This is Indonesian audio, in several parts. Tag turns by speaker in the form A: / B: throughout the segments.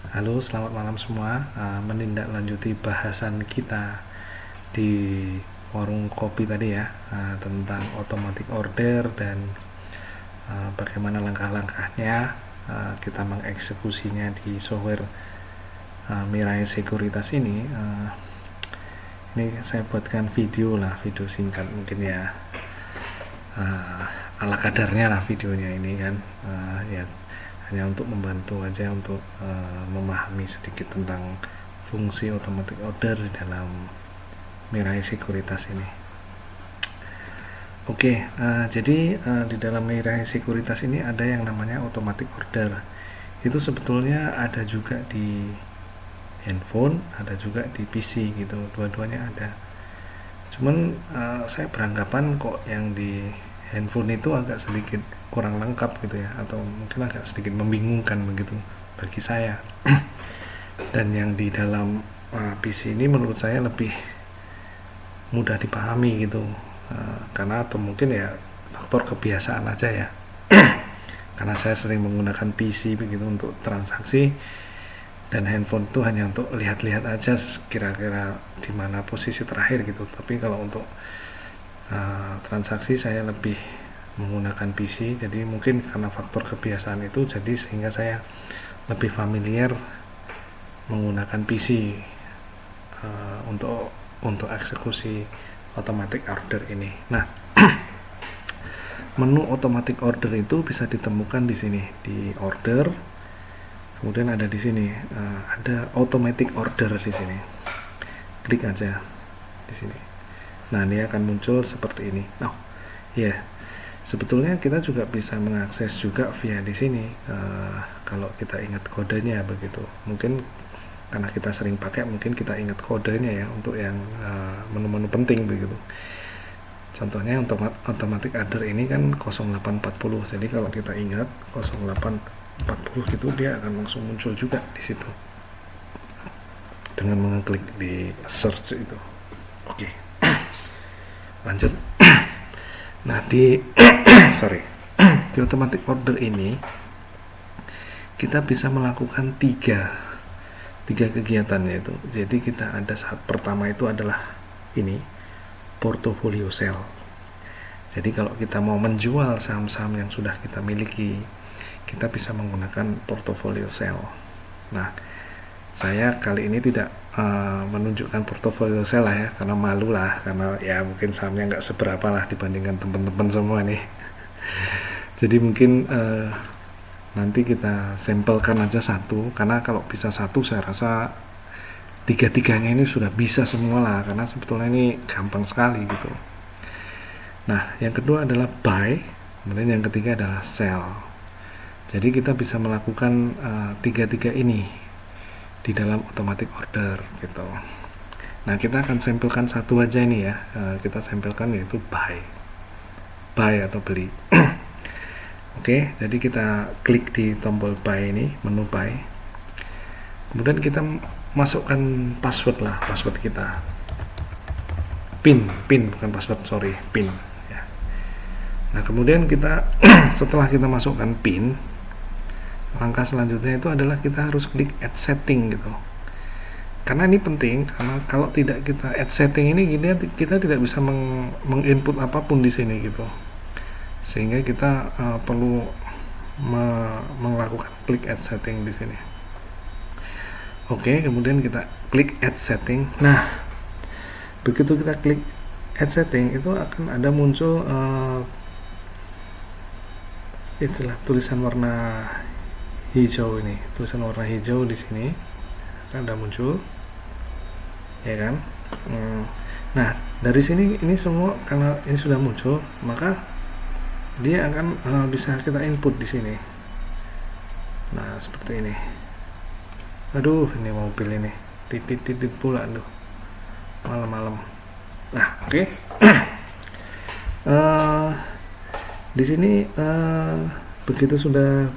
A: Halo, selamat malam semua. Menindaklanjuti bahasan kita di warung kopi tadi ya, tentang automatic order dan bagaimana langkah-langkahnya kita mengeksekusinya di software Mirai Sekuritas ini. Ini saya buatkan video video singkat mungkin ya, ala kadarnya lah videonya ini kan, ya hanya untuk membantu aja untuk memahami sedikit tentang fungsi automatic order di dalam Mirai Sekuritas ini. Oke, jadi di dalam Mirai Sekuritas ini ada yang namanya automatic order. Itu sebetulnya ada juga di handphone, ada juga di PC gitu, dua-duanya ada. Cuman saya beranggapan kok yang di handphone itu agak sedikit kurang lengkap gitu ya, atau mungkin agak sedikit membingungkan begitu bagi saya. Dan yang di dalam PC ini menurut saya lebih mudah dipahami gitu, karena atau mungkin ya faktor kebiasaan aja ya. Karena saya sering menggunakan PC begitu untuk transaksi, dan handphone itu hanya untuk lihat-lihat aja kira-kira di mana posisi terakhir gitu. Tapi kalau untuk transaksi saya lebih menggunakan PC, jadi mungkin karena faktor kebiasaan itu jadi sehingga saya lebih familiar menggunakan PC untuk eksekusi automatic order ini. Nah, menu automatic order itu bisa ditemukan di sini di order. Kemudian ada di sini ada automatic order di sini. Klik aja di sini. Nah, ini akan muncul seperti ini. Oh, ya. Yeah. Sebetulnya kita juga bisa mengakses juga via di sini kalau kita ingat kodenya begitu. Mungkin karena kita sering pakai, mungkin kita ingat kodenya ya untuk yang menu-menu penting begitu. Contohnya automatic order ini kan 0840. Jadi kalau kita ingat 0840 gitu, dia akan langsung muncul juga di situ dengan mengklik di search itu. Oke. Lanjut. Nah, di di automatic order ini kita bisa melakukan tiga kegiatan, yaitu jadi kita ada saat pertama itu adalah ini portfolio sell. Jadi kalau kita mau menjual saham-saham yang sudah kita miliki, kita bisa menggunakan portfolio sell. Nah, saya kali ini tidak menunjukkan portfolio sell lah ya, karena malu lah, karena ya mungkin sahamnya nggak seberapa lah dibandingkan teman-teman semua nih. Jadi mungkin nanti kita sampelkan aja satu, karena kalau bisa satu saya rasa tiga-tiganya ini sudah bisa semua lah, karena sebetulnya ini gampang sekali gitu. Nah, yang kedua adalah buy, kemudian yang ketiga adalah sell. Jadi kita bisa melakukan tiga-tiga ini di dalam automatic order gitu. Nah, kita akan sampelkan satu aja ini ya. Kita sampelkan yaitu buy atau beli. Oke, jadi kita klik di tombol buy ini, menu buy. Kemudian kita masukkan password kita. Pin bukan password, sorry, pin ya. Nah, kemudian kita setelah kita masukkan pin, langkah selanjutnya itu adalah kita harus klik add setting gitu. Karena ini penting, karena kalau tidak kita add setting ini kita tidak bisa menginput apapun di sini gitu. Sehingga kita perlu melakukan klik add setting di sini. Oke, kemudian kita klik add setting. Nah, begitu kita klik add setting itu akan ada muncul itulah tulisan warna hijau ini, tulisan warna hijau di sini ada muncul, ya kan? Nah, dari sini ini semua karena ini sudah muncul, maka dia akan bisa kita input di sini. Nah, seperti ini. Aduh, ini mobil ini titit pula tuh malam-malam. Nah, oke. Di sini begitu sudah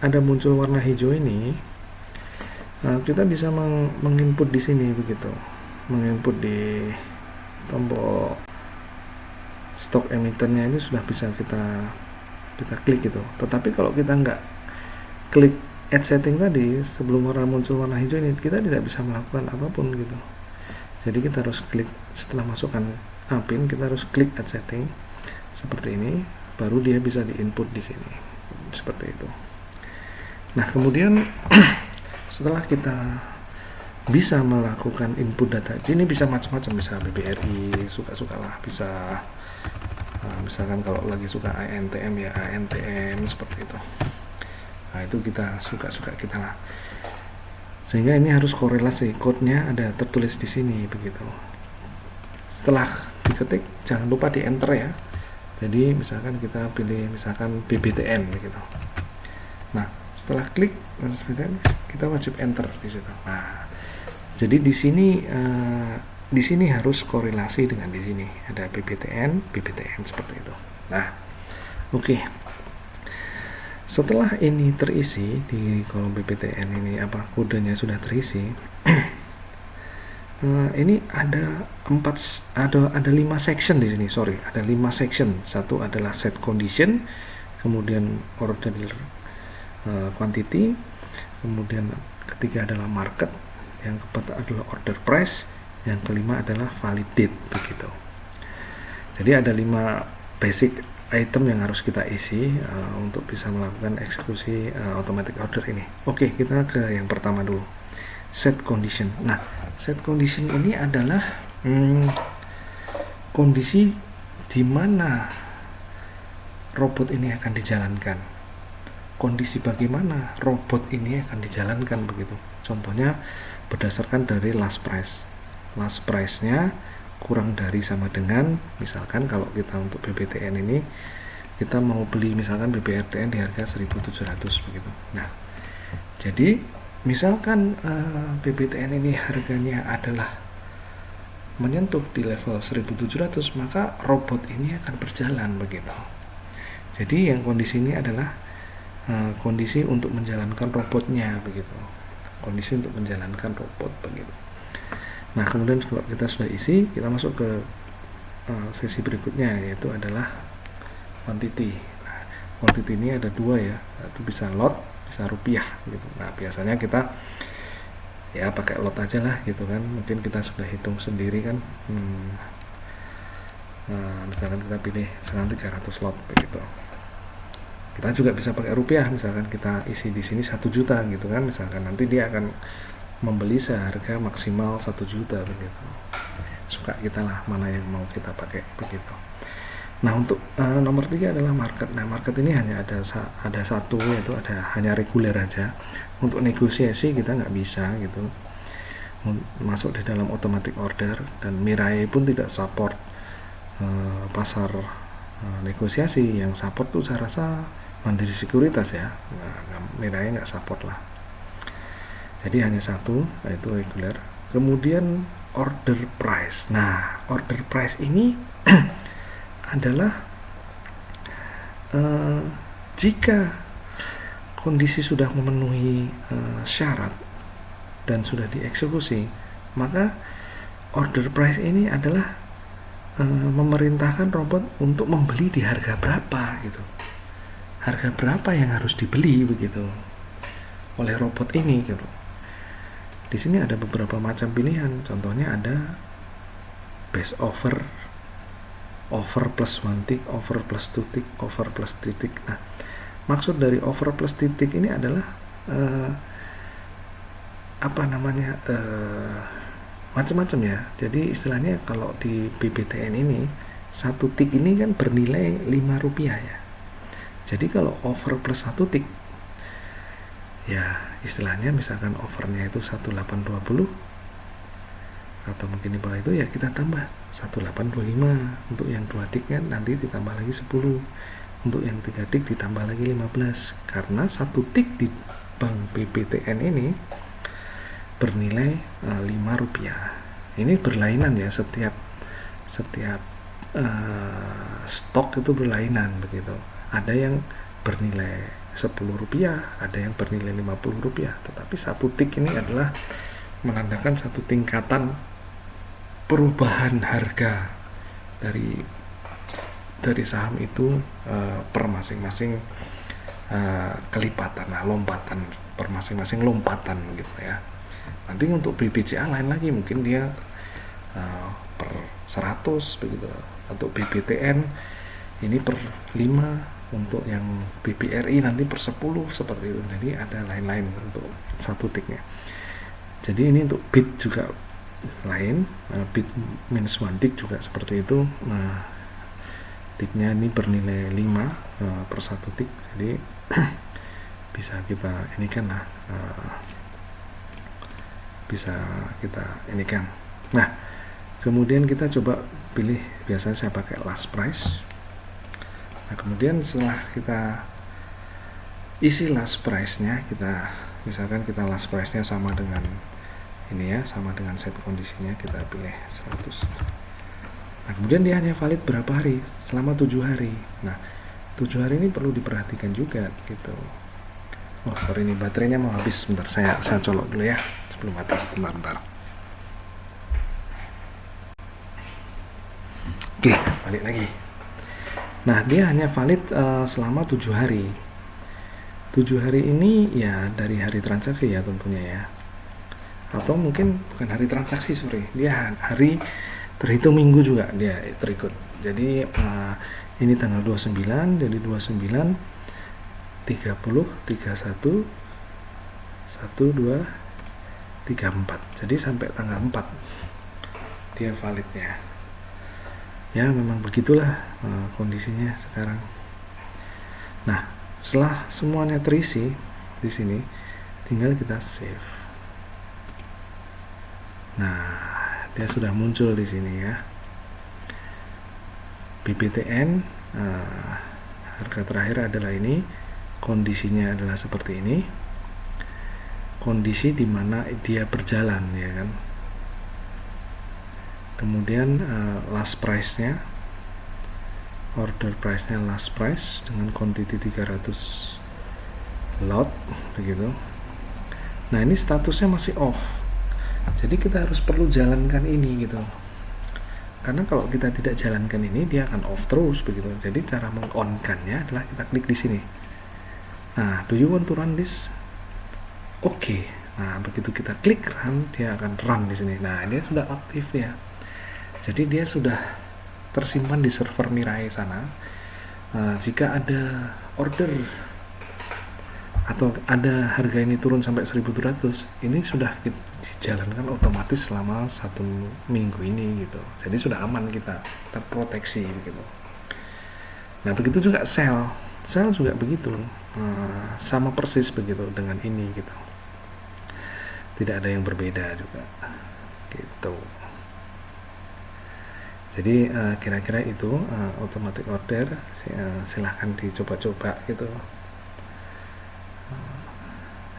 A: ada muncul warna hijau ini, kita bisa menginput di sini begitu, menginput di tombol stock emitternya ini sudah bisa kita klik gitu. Tetapi kalau kita nggak klik add setting tadi, sebelum warna muncul warna hijau ini, kita tidak bisa melakukan apapun gitu. Jadi kita harus klik, setelah masukkan pin, kita harus klik add setting seperti ini, baru dia bisa di input di sini seperti itu. Nah kemudian setelah kita bisa melakukan input data, ini bisa macam-macam, bisa BBRI, suka-suka lah, bisa misalkan kalau lagi suka ANTM ya ANTM seperti itu. Nah itu kita suka-suka kita lah, sehingga ini harus korelasi, code-nya ada tertulis di sini begitu. Setelah diketik jangan lupa di enter ya. Jadi misalkan kita pilih misalkan BBTN begitu. Nah setelah klik kita wajib enter di situ. Nah jadi di sini harus korelasi dengan di sini ada BBTN seperti itu. Nah oke. Setelah ini terisi di kolom BBTN ini, kodenya sudah terisi, ini ada 5 section di sini. Ada 5 section. Satu adalah set condition, kemudian order quantity, kemudian ketiga adalah market, yang keempat adalah order price, yang kelima adalah valid date begitu. Jadi ada 5 basic item yang harus kita isi untuk bisa melakukan eksekusi automatic order ini. Oke, kita ke yang pertama dulu, set condition. Nah, set condition ini adalah kondisi di mana robot ini akan dijalankan. Kondisi bagaimana robot ini akan dijalankan begitu. Contohnya berdasarkan dari last price. Last price-nya kurang dari sama dengan, misalkan kalau kita untuk BBTN ini kita mau beli misalkan BBRTN di harga 1.700 begitu. Nah jadi misalkan BBTN ini harganya adalah menyentuh di level 1.700, maka robot ini akan berjalan begitu. Jadi yang kondisi ini adalah kondisi untuk menjalankan robotnya begitu, kondisi untuk menjalankan robot begitu. Nah kemudian kalau kita sudah isi, kita masuk ke sesi berikutnya, yaitu adalah quantity. Nah, quantity ini ada 2 ya, itu bisa lot, bisa rupiah gitu. Nah biasanya kita ya pakai lot aja lah gitu kan, mungkin kita sudah hitung sendiri kan. Misalkan kita pilih sekarang 300 lot begitu. Kita juga bisa pakai rupiah, misalkan kita isi di sini 1 juta gitu kan, misalkan nanti dia akan membeli seharga maksimal 1 juta begitu. Suka kita lah mana yang mau kita pakai begitu. Nah untuk nomor 3 adalah market. Nah market ini hanya ada satu, yaitu hanya reguler aja. Untuk negosiasi kita nggak bisa gitu masuk di dalam automatic order, dan Mirai pun tidak support pasar negosiasi. Yang support tuh saya rasa Mandiri Sekuritas ya. Mirai nggak support lah. Jadi hanya satu, yaitu reguler. Kemudian order price. Nah order price ini adalah jika kondisi sudah memenuhi syarat dan sudah dieksekusi, maka order price ini adalah memerintahkan robot untuk membeli di harga berapa gitu. Harga berapa yang harus dibeli begitu oleh robot ini gitu. Di sini ada beberapa macam pilihan. Contohnya ada base offer, offer plus 1 tick, offer plus 2 tick, offer plus 3 tick. Nah, maksud dari offer plus titik ini adalah macam-macam ya. Jadi istilahnya kalau di BBTN ini 1 tick ini kan bernilai Rp5 ya. Jadi kalau offer plus 1 tick ya istilahnya misalkan offernya itu 1820, atau mungkin di bawah itu ya kita tambah 1825. Untuk yang 2 tick kan nanti ditambah lagi 10, untuk yang 3 tick ditambah lagi 15, karena 1 tick di bank BBTN ini bernilai Rp5. Ini berlainan ya, setiap stok itu berlainan begitu. Ada yang bernilai Rp10, ada yang bernilai Rp50, tetapi 1 tick ini adalah menandakan satu tingkatan perubahan harga dari saham itu per masing-masing kelipatan, lompatan per masing-masing lompatan gitu ya. Nanti untuk BBCA lain lagi, mungkin dia per 100 begitu. Untuk BBTN ini per 5, untuk yang BBRI nanti per 10 seperti itu. Jadi ada lain-lain untuk satu tiknya. Jadi ini untuk bit juga lain, bit minus 1 tik juga seperti itu. Nah, tiknya ini bernilai 5 per 1 tik. Jadi bisa kita ini kan lah, bisa kita ini kan. Nah, kemudian kita coba pilih, biasanya saya pakai last price. Nah, kemudian setelah kita isi last price nya, kita misalkan kita last price nya sama dengan ini ya, sama dengan set kondisinya, kita pilih 100. Nah, kemudian dia hanya valid berapa hari? Selama 7 hari. Nah, 7 hari ini perlu diperhatikan juga gitu. Oh sorry, ini baterainya mau habis. Bentar, saya colok dulu ya sebelum mati. Bentar. Oke, balik lagi. Nah, dia hanya valid selama 7 hari. 7 hari ini ya dari hari transaksi ya tentunya ya. Atau mungkin bukan hari transaksi, sorry. Dia hari terhitung minggu juga dia terikut. Jadi ini tanggal 29, jadi 29 30, 31, 1, 2, 3, 4. Jadi sampai tanggal 4 dia validnya. Ya memang begitulah kondisinya sekarang. Nah, setelah semuanya terisi di sini, tinggal kita save. Nah, dia sudah muncul di sini ya. BBTN harga terakhir adalah ini. Kondisinya adalah seperti ini, kondisi dimana dia berjalan ya kan. Kemudian last price nya, order price nya last price dengan quantity 300 lot begitu. Nah, ini statusnya masih off, jadi kita harus perlu jalankan ini gitu, karena kalau kita tidak jalankan ini dia akan off terus begitu. Jadi cara meng-on-kannya adalah kita klik di sini. Nah, do you want to run this? Oke. Nah, begitu kita klik run, dia akan run di sini. Nah, dia sudah aktif ya. Jadi dia sudah tersimpan di server Mirai sana. Jika ada order atau ada harga ini turun sampai 1.700, ini sudah dijalankan otomatis selama 1 minggu ini gitu. Jadi sudah aman, kita terproteksi gitu. Nah, begitu juga sell juga begitu. Sama persis begitu dengan ini gitu, tidak ada yang berbeda juga gitu. Jadi kira-kira itu automatic order. Silahkan dicoba-coba gitu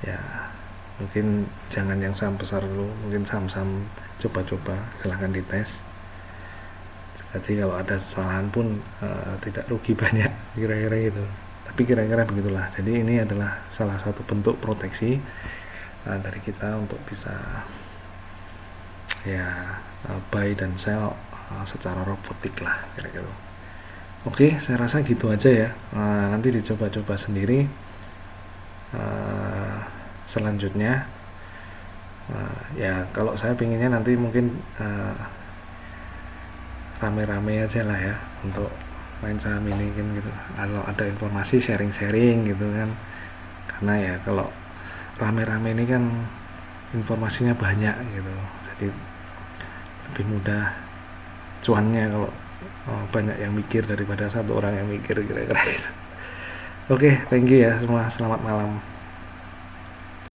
A: ya. Mungkin jangan yang saham besar dulu, mungkin saham-saham coba-coba, silahkan dites. Jadi kalau ada kesalahan pun tidak rugi banyak, kira-kira gitu. Tapi kira-kira begitulah. Jadi ini adalah salah satu bentuk proteksi dari kita untuk bisa ya buy dan sell secara robotik lah kira-kira. Oke, saya rasa gitu aja ya. Nanti dicoba-coba sendiri. Selanjutnya ya kalau saya pinginnya nanti mungkin rame-rame aja lah ya untuk main saham ini kan gitu. Kalau ada informasi sharing-sharing gitu kan, karena ya kalau rame-rame ini kan informasinya banyak gitu, jadi lebih mudah cuannya kalau banyak yang mikir daripada satu orang yang mikir kira-kira gitu. Oke, thank you ya semua, selamat malam.